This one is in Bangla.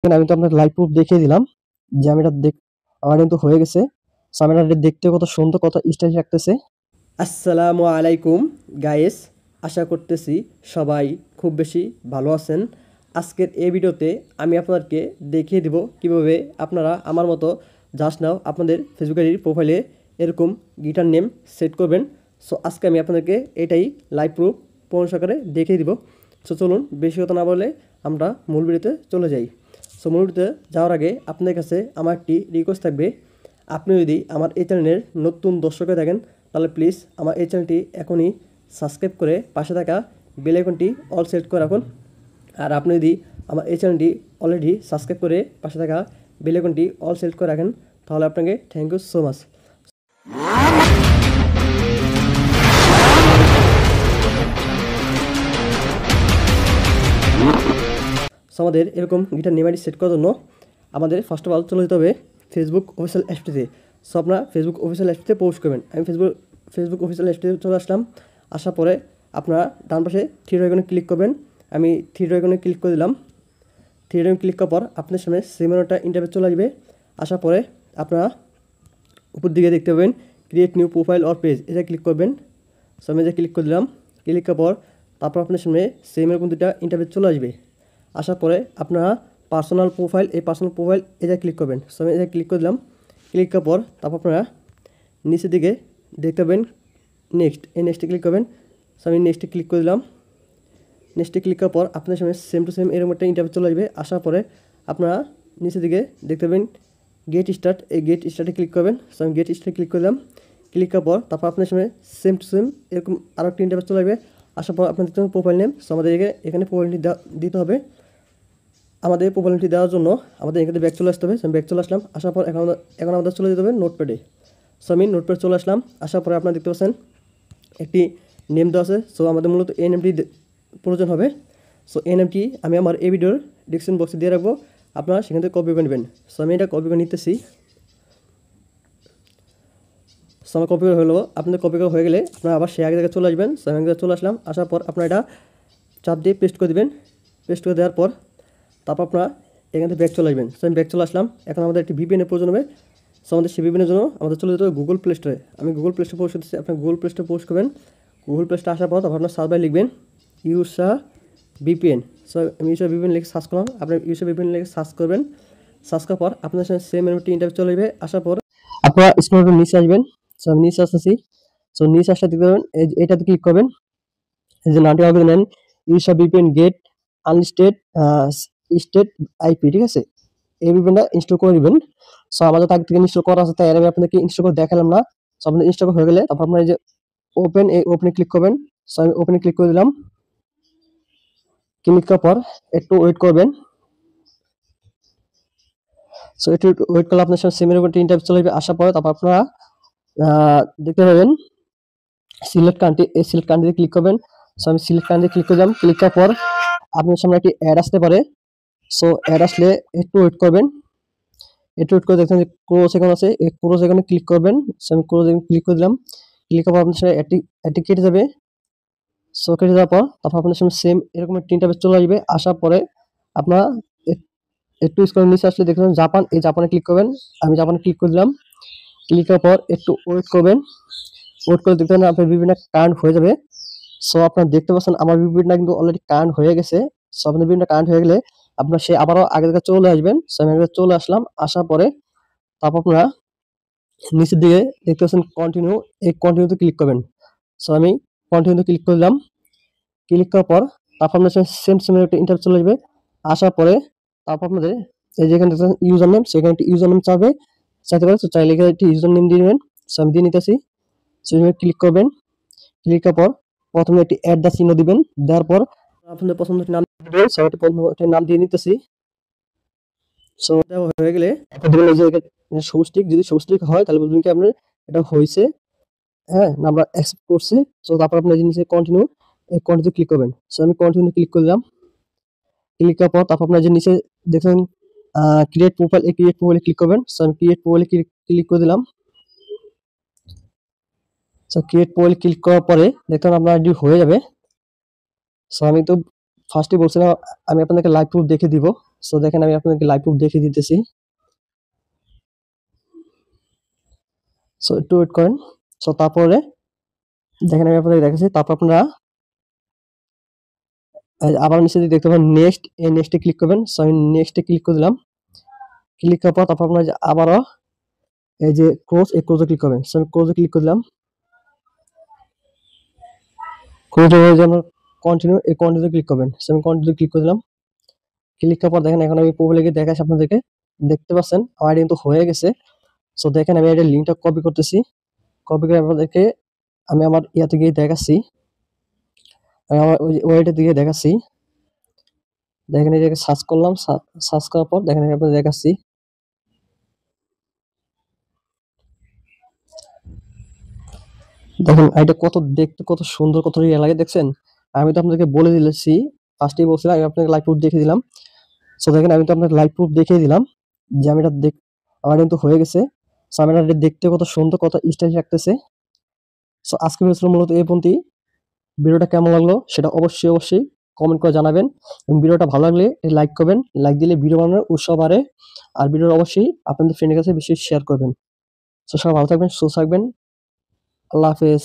আমি তো আপনাকে লাইভ প্রুফ দেখিয়ে দিলাম যে আমি এটা আমার কিন্তু হয়ে গেছে। সো আমি এটা দেখতে কত সুন্দর, কত স্টাইল লাগতেছে। আসসালামু আলাইকুম গাইস, আশা করতেছি সবাই খুব বেশি ভালো আছেন। আজকের এই ভিডিওতে আমি আপনাদেরকে দেখিয়ে দিব কিভাবে আপনারা আমার মতো জাস্ট নাও আপনাদের ফেসবুক আইডির প্রোফাইলে এরকম গিটার নেম সেট করবেন। সো আজকে আমি আপনাদেরকে এটাই লাইভ প্রুফ প্রমাণ সহকারে দেখিয়ে দিব। সো চলুন বেশি কথা না বলে আমরা মূল ভিডিওতে চলে যাই। সো মূল ভিডিওতে যাওয়ার আগে আপনাদের কাছে আমার একটি রিকোয়েস্ট থাকবে, আপনি যদি আমার এই চ্যানেলের নতুন দর্শক হয়ে থাকেন তাহলে প্লিজ আমার এই চ্যানেলটি এখনই সাবস্ক্রাইব করে পাশে থাকা বেল আইকনটি অল সেট করে রাখুন। আর আপনি যদি আমার এই চ্যানেলটি অলরেডি সাবস্ক্রাইব করে পাশে থাকা বেল আইকনটি অল সেট করে রাখেন তাহলে আপনাকে thank you so much. So আমাদের এরকম গিটার নেম আইডি সেট করার জন্য আমাদের ফার্স্ট অফ অল চলে যেতে হবে ফেসবুক অফিসিয়াল অ্যাপটিতে। সো আপনারা ফেসবুক অফিসিয়াল অ্যাপটিতে পোস্ট করবেন। আমি ফেসবুক অফিসিয়াল অ্যাপটিতে চলে আসলাম। আসার পরে আপনারা ডান পাশে থ্রি ডট আইকনে ক্লিক করবেন। আমি থ্রি ডট আইকনে ক্লিক করে দিলাম। থ্রি ডট আইকনে ক্লিক করার পর আপনার সামনে সেমিনারটা ইন্টারফেস চলে আসবে। আসার পরে আপনারা উপর দিকে দেখতে পাবেন create new profile or page, এটা ক্লিক করবেন। সো আমি যে ক্লিক করে দিলাম। ক্লিক করার পর তারপর আপনার সামনে সেমিনার দুটা ইন্টারফেস চলে আসবে। আসার পরে আপনারা পার্সোনাল প্রোফাইল, এই পার্সোনাল প্রোফাইল এটা ক্লিক করবেন। সো আমি এটা ক্লিক করে দিলাম। ক্লিক করার পর তারপর আপনারা নিচের দিকে দেখতে পাবেন নেক্সট, এই নেক্সটে ক্লিক করবেন। সো আমি নেক্সটে ক্লিক করে দিলাম। নেক্সটে ক্লিক করার পর আপনার সামনে সেম টু সেম এরকম একটা ইন্টারভিউ চলে আসবে। আসার পরে আপনারা নিচের দিকে দেখতে পাবেন গেট স্টার্ট, এই গেট স্টার্টে ক্লিক করবেন। সো আমি গেট স্টার্টে ক্লিক করলাম। ক্লিক করার পর তারপর আপনার সামনে সেম টু সেম এরকম আরও একটা ইন্টারভিউ চলে আসবে। আসার পর আপনার দেখতে হবে প্রোফাইল নেম। সো আমাদের এখানে প্রোফাইল নেম দিতে হবে। আমাদের প্রোফাইল নেমটি দেওয়ার জন্য আমাদের এখানে ব্যাক চলে আসতে হবে। আমি ব্যাক চলে আসলাম। আসার পর এখন আমাদের চলে যেতে হবে নোটপ্যাডে। সো আমি নোটপ্যাড চলে আসলাম। আসার পরে আপনারা দেখতে পাচ্ছেন একটি নেম দেওয়া আছে। সো আমাদের মূলত এই নেমটি প্রয়োজন হবে। সো এই নেমটি আমি আমার এই ভিডিওর ডিসক্রিপশন বক্সে দিয়ে রাখবো, আপনারা সেখান থেকে কপি করে নেবেন। সো আমি এটা কপি করে নিতেছি। সো আমার কপি হয়ে গেল। আপনাদের কপি করা হয়ে গেলে আপনারা আবার সে আগে জায়গায় চলে আসবেন। সো আমি আগে চলে আসলাম। আসার পর আপনারা এটা চাপ দিয়ে পেস্ট করে দেবেন। পেস্ট করে দেওয়ার পর তারপর আপনারা এখান থেকে ব্যাক চলে আসবেন। সো আমি ব্যাক চলে আসলাম। এখন আমাদের একটি ভিপিএনের প্রয়োজন হবে। সো আমাদের সেই ভিপিএনের জন্য আমাদের চলে যেতে হবে গুগল প্লে স্টোরে। আমি গুগল প্লে স্টোরে পোস্ট করতেছি, আপনি গুগল প্লে স্টোরে পোস্ট করবেন। গুগল প্লে স্টোরে আসার পর তারপর আপনার সার্চ বারে লিখবেন ইউসা ভিপিএন। সো আমি ইউসা ভিপিএন লিখে সার্চ করলাম। আপনি ইউসা ভিপিএন লিখে সার্চ করবেন। সার্চ করার পর আপনার সাথে সেম এরকম ইন্টারভিউ চলে যাবে। আসার পর আপনারা স্ক্রল নিচে আসবেন। সো আমি নিচে আসতেছি। সো নিচে আসতে দেখতে পাবেন এটাতে ক্লিক করবেন। এই যে নামটি হবে নেন use a VPN get United State IP, ঠিক আছে? এই ভিপিএনটা ইনস্টল করে নেবেন। সো আমাদের আগে থেকে ইনস্টল করা আছে, তাই আমি আপনাদেরকে ইনস্টল করে দেখালাম না। সো আপনাদের ইনস্টল হয়ে গেলে তারপর আপনারা এই যে ওপেন, এই ওপেনে ক্লিক করবেন। সো আমি ওপেনে ক্লিক করে দিলাম। ক্লিক করার পর একটু ওয়েট করবেন। সো একটু ওয়েট করলে আপনার সামনে সেমের উপর ইন্টারভিউ চলে যাবে। আসার পরে তারপর আপনারা দেখতে পাবেন সিলেক্ট কান্ট্রি, এই সিলেক্ট কান্ট্রিতে ক্লিক করবেন। সো আমি সিলেক্ট কান্ট্রিতে ক্লিক করলাম। ক্লিক করার পর আপনার সামনে একটি অ্যাড আসতে পারে। সো অ্যাড আসলে একটু ওয়েট করবেন। একটু ওয়েট করে দেখবেন যে ক্রোজ এখানে আছে, এই ক্রোজ এখানে ক্লিক করবেন। সো আমি ক্রোজ এখানে ক্লিক করে দিলাম। ক্লিক করার পর আপনার সামনে এটি কেটে যাবে। সো কেটে যাওয়ার পর তারপর আপনার সামনে সেম এরকম একটা ইন্টারফেস চলে আসবে। আসার পরে আপনারা একটু স্ক্রল নিচে আসলে দেখবেন জাপান, এই জাপানে ক্লিক করবেন। আমি জাপানে ক্লিক করে দিলাম। ক্লিক করার পর একটু ওয়েট করবেন। ওয়েট করে দেখবেন আপনার ভিপিএনটা কানেক্ট হয়ে যাবে। সো আপনারা দেখতে পাচ্ছেন আমার ভিপিএনটা কিন্তু অলরেডি কানেক্ট হয়ে গেছে। সো আপনার ভিপিএনটা কানেক্ট হয়ে গেলে আপনারা সে আবারও আগের জায়গায় চলে আসবেন। সো আমি আগে চলে আসলাম। আসার পরে তারপর আপনারা নিচের দিকে দেখতে পাচ্ছেন কন্টিনিউ, এই কন্টিনিউতে ক্লিক করবেন। সো আমি কন্টিনিউতে ক্লিক করলাম। ক্লিক করার পর তারপর আপনার সেম একটা ইন্টারভিউ চলে আসবে। আসার পরে তারপর আপনাদের এই যেখানে দেখছেন ইউজার নেম, সেখানে একটি ইউজার নেম চাইতে পারে। তো চাইলে একটি ইউজার নেম দিয়ে নেবেন। সো আমি দিয়ে নিতেছি। সো ক্লিক করবেন। ক্লিক করার পর প্রথমে একটি অ্যাড দা চিহ্ন দিবেন। দেওয়ার পর আপনাদের পছন্দের নাম দিবেন। সো একটি পছন্দের নাম দিয়ে নিতেছি। সো এটা হয়ে গেলে আপনাদের এই যে সবুজ টিক, যদি সবুজ টিক হয় তাহলে বুঝবেন কি আপনার এটা হয়েছে। হ্যাঁ, আমরা অ্যাকসেপ্ট করছি। সো তারপর আপনার জিনিসে কন্টিনিউ, এই কন্টিনিউ ক্লিক করবেন। সো আমি কন্টিনিউ ক্লিক করলাম। ক্লিক করার পর তারপর আপনার যে নিচে দেখেন ক্রিয়েট প্রোফাইল, এই ক্রিয়েট প্রোফাইলে ক্লিক করবেন। সো আমি ক্রিয়েট প্রোফাইলে ক্লিক করে দিলাম। সো ক্রিয়েট প্রোফাইল ক্লিক করার পরে দেখুন আপনার আইডি হয়ে যাবে। সো আমি তো ফার্স্টে বলছিলাম আমি আপনাদেরকে লাইভ প্রুফ দেখে দিব। সো দেখেন আমি আপনাদেরকে লাইভ প্রুফ দেখিয়ে দিতেছি। সো একটু ওয়েট করেন। সো তারপরে দেখেন আমি আপনাদের দেখাচ্ছি। তারপর আপনারা আবার নিচে দিকে দেখতে পাবেন নেক্সট, এই নেক্সটে ক্লিক করবেন। সো আমি নেক্সটে ক্লিক করে দিলাম। ক্লিক করার পর তারপর আপনারা আবারও এই যে ক্লোজ, এই ক্লোজে ক্লিক করবেন। সো আমি ক্লোজে ক্লিক করে দিলাম। ক্লোজ হয়ে যেন কন্টিনিউ, এই কন্টিনিউ ক্লিক করবেন। সো আমি কন্টিনিউ ক্লিক করে দিলাম। ক্লিক করার পর দেখেন এখন আমি প্রোফাইলে গিয়ে দেখাচ্ছি আপনাদেরকে। দেখতে পাচ্ছেন আমার আইডি কিন্তু হয়ে গেছে। সো দেখেন আমি আইডির লিঙ্কটা কপি করতেছি। কপি করে আপনাদেরকে আমি আমার ইয়াতে গিয়ে দেখাচ্ছি। আমি আমার ওই ওয়েটের দিকে দেখাচ্ছি। দেখেন এটাকে সার্চ করলাম। সার্চ করার পর দেখেন আমি আপনাদের দেখাচ্ছি। দেখেন আইডিটা কত দেখতে কত সুন্দর, কত রিয়েল লাগে দেখছেন? আমি তো আপনাদেরকে বলে দিয়েছি, ফার্স্টেই বলছিলাম, আমি আপনাকে লাইভ প্রুফ দেখিয়ে দিলাম। সো দেখেন আমি তো আপনাকে লাইভ প্রুফ দেখিয়ে দিলাম যে আমি এটা আমার কিন্তু হয়ে গেছে। সো আমি এটা দেখতে কত সুন্দর, কত স্টাইল লাগতেছে। সো আজকে ভিডিও ছিল মূলত এই পর্যন্তই। ভিডিওটা কেমন লাগলো সেটা অবশ্যই কমেন্ট করে জানাবেন, এবং ভিডিওটা ভালো লাগলে লাইক করবেন। লাইক দিলে ভিডিও বানানোর উৎসাহ বাড়ে। আর ভিডিওটা অবশ্যই আপনাদের ফ্রেন্ডের কাছে বেশি শেয়ার করবেন। সো সবাই ভালো থাকবেন, সুস্থ থাকবেন। আল্লাহ হাফেজ।